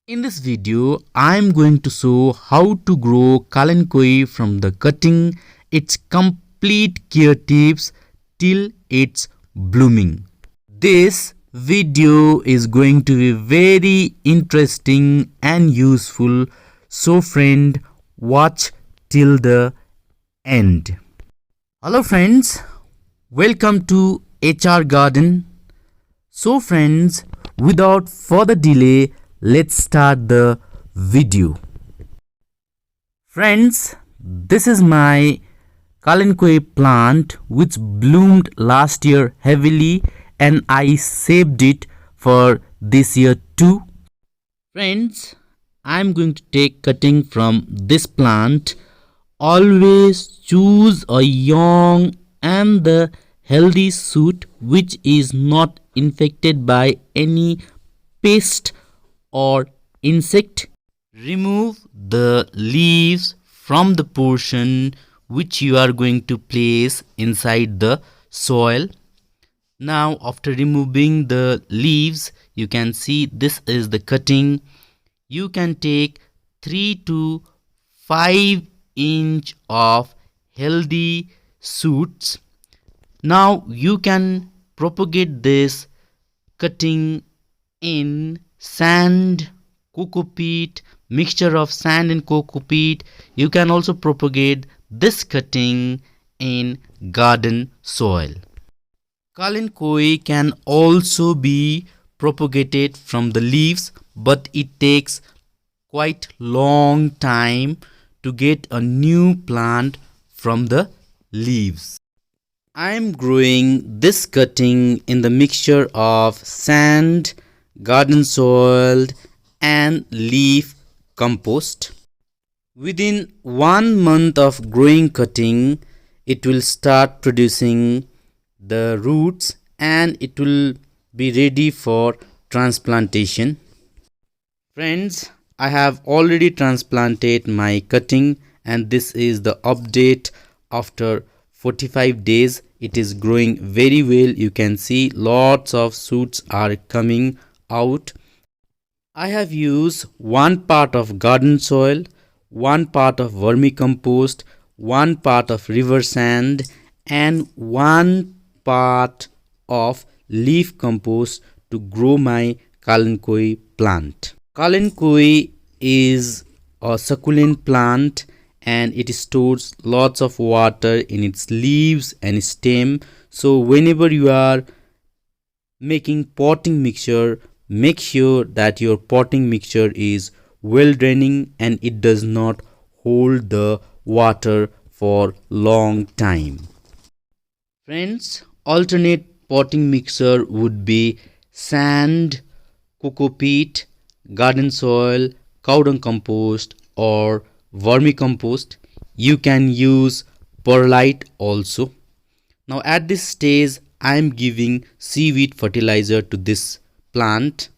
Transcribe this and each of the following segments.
In this video, I am going to show how to grow Kalanchoe from the cutting, its complete care tips till it's blooming. This video is going to be very interesting and useful, so friend, watch till the end. Hello friends, welcome to HR Garden. So friends, without further delay, let's start the video. Friends, this is my Kalanchoe plant which bloomed last year heavily and I saved it for this year too. Friends, I am going to take cutting from this plant. Always choose a young and the healthy shoot which is not infected by any pest or insect. Remove the leaves from the portion which you are going to place inside the soil. Now after removing the leaves, you can see this is the cutting. You can take 3 to 5 inch of healthy shoots. Now you can propagate this cutting in sand, cocoa peat, mixture of sand and cocoa peat. You can also propagate this cutting in garden soil. Kalanchoe can also be propagated from the leaves, but it takes quite long time to get a new plant from the leaves. I am growing this cutting in the mixture of sand, garden soil and leaf compost. Within 1 month of growing cutting, it will start producing the roots and it will be ready for transplantation. Friends, I have already transplanted my cutting and this is the update after 45 days. It is growing very well. You can see lots of shoots are coming out. I have used 1 part of garden soil, 1 part of vermicompost, 1 part of river sand and 1 part of leaf compost to grow my Kalanchoe plant. Kalanchoe is a succulent plant and it stores lots of water in its leaves and stem. So whenever you are making potting mixture, make sure that your potting mixture is well draining and it does not hold the water for long time. Friends, alternate potting mixture would be sand, cocoa peat, garden soil, cow dung compost or vermicompost. You can use perlite also. Now at this stage I am giving seaweed fertilizer to this plant.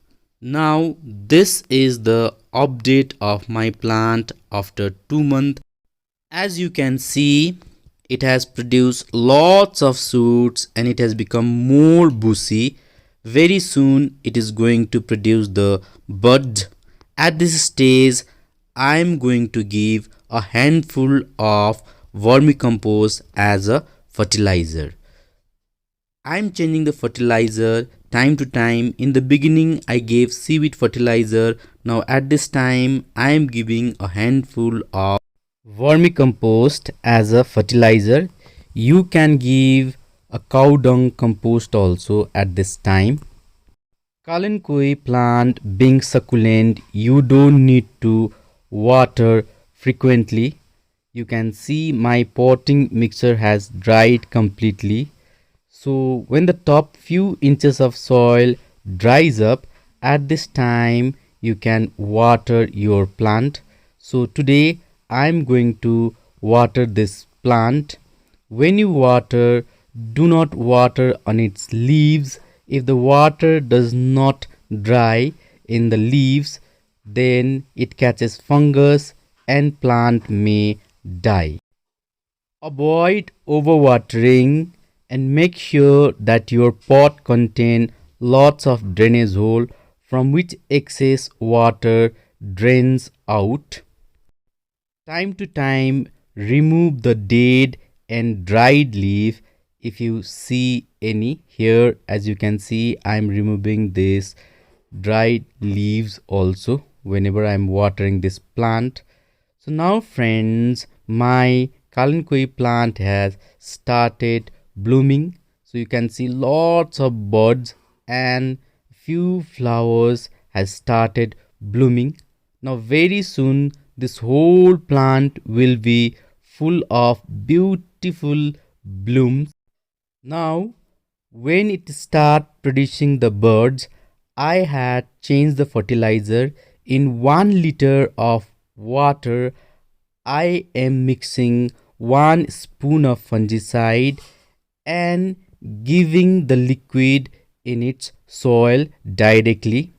Now this is the update of my plant after 2 months. As you can see, it has produced lots of shoots and it has become more bushy. Very soon it is going to produce the bud. At this stage I am going to give a handful of vermicompost as a fertilizer. I am changing the fertilizer time to time. In the beginning I gave seaweed fertilizer. Now at this time I am giving a handful of vermicompost as a fertilizer. You can give a cow dung compost also at this time. Kalanchoe plant being succulent, you don't need to water frequently. You can see my potting mixture has dried completely. So when the top few inches of soil dries up, at this time you can water your plant. So today I am going to water this plant. When you water, do not water on its leaves. If the water does not dry in the leaves, then it catches fungus and plant may die. Avoid overwatering and make sure that your pot contain lots of drainage hole from which excess water drains out. Time to time, remove the dead and dried leaf if you see any. Here, as you can see, I'm removing this dried leaves also whenever I'm watering this plant. So now friends, my Kalanchoe plant has started blooming. So you can see lots of buds and few flowers has started blooming. Now very soon this whole plant will be full of beautiful blooms. Now when it start producing the buds, I had changed the fertilizer. In 1 liter of water I am mixing 1 spoon of fungicide and giving the liquid in its soil directly.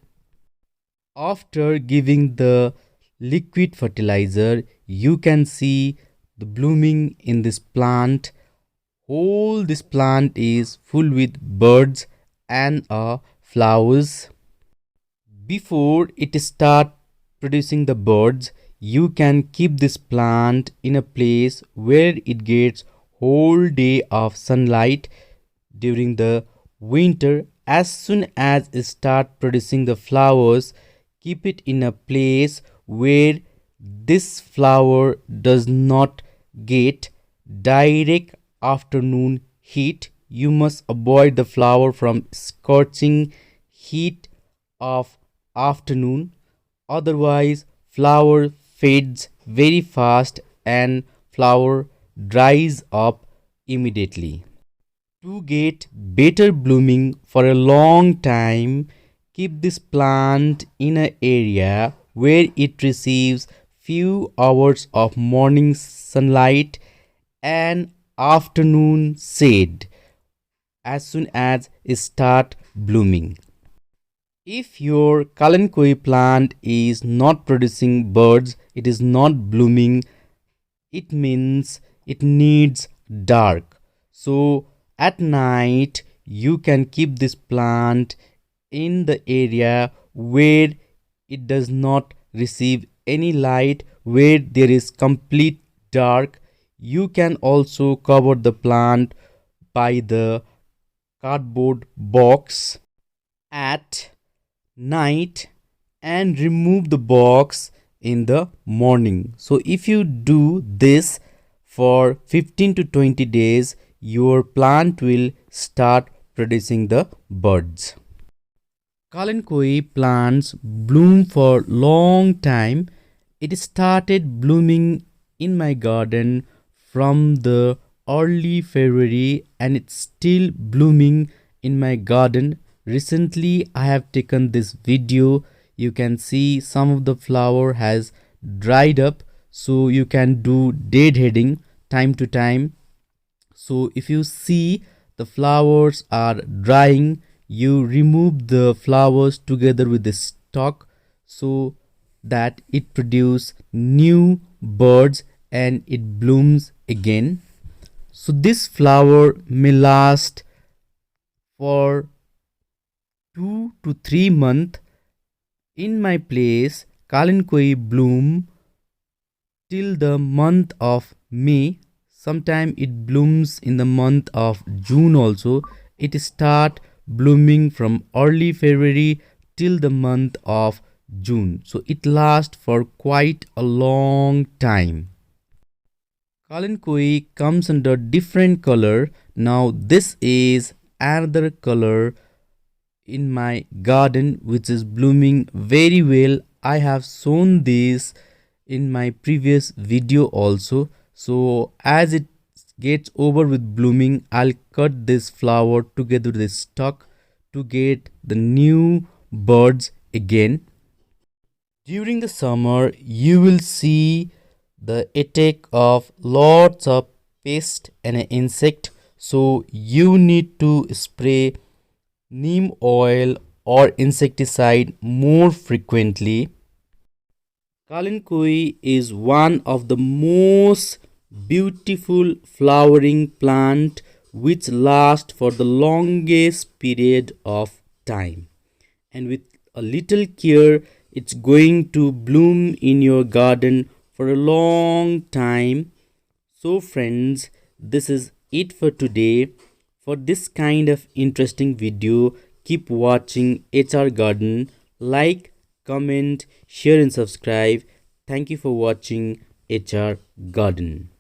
After giving the liquid fertilizer, you can see the blooming in this plant. Whole this plant is full with birds and flowers. Before it start producing the birds, you can keep this plant in a place where it gets whole day of sunlight during the winter. As soon as it start producing the flowers, keep it in a place where this flower does not get direct afternoon heat. You must avoid the flower from scorching heat of afternoon, otherwise flower fades very fast and flower dries up immediately. To get better blooming for a long time, keep this plant in an area where it receives few hours of morning sunlight and afternoon shade as soon as it start blooming. If your Kalanchoe plant is not producing buds, it is not blooming, it means it needs dark. So at night you can keep this plant in the area where it does not receive any light, where there is complete dark. You can also cover the plant by the cardboard box at night and remove the box in the morning. So if you do this for 15 to 20 days, your plant will start producing the buds. Kalanchoe plants bloom for long time. It started blooming in my garden from the early February and it's still blooming in my garden. Recently I have taken this video. You can see some of the flower has dried up, so you can do deadheading time to time. So if you see the flowers are drying, you remove the flowers together with the stalk so that it produce new buds and it blooms again. So this flower may last for 2 to 3 months. In my place, Kalanchoe bloom till the month of May. Sometime it blooms in the month of June also. It start blooming from early February till the month of June. So it lasts for quite a long time. Kalanchoe comes under different color. Now this is another color in my garden which is blooming very well. I have shown this in my previous video also. So as it gets over with blooming, I'll cut this flower together with this stalk to get the new buds again. During the summer you will see the attack of lots of pest and insect, so you need to spray neem oil or insecticide more frequently. Kalanchoe is one of the most beautiful flowering plant which lasts for the longest period of time and with a little care, it's going to bloom in your garden for a long time. So, friends, this is it for today. For this kind of interesting video, keep watching HR Garden. Like, comment, share, and subscribe. Thank you for watching HR Garden.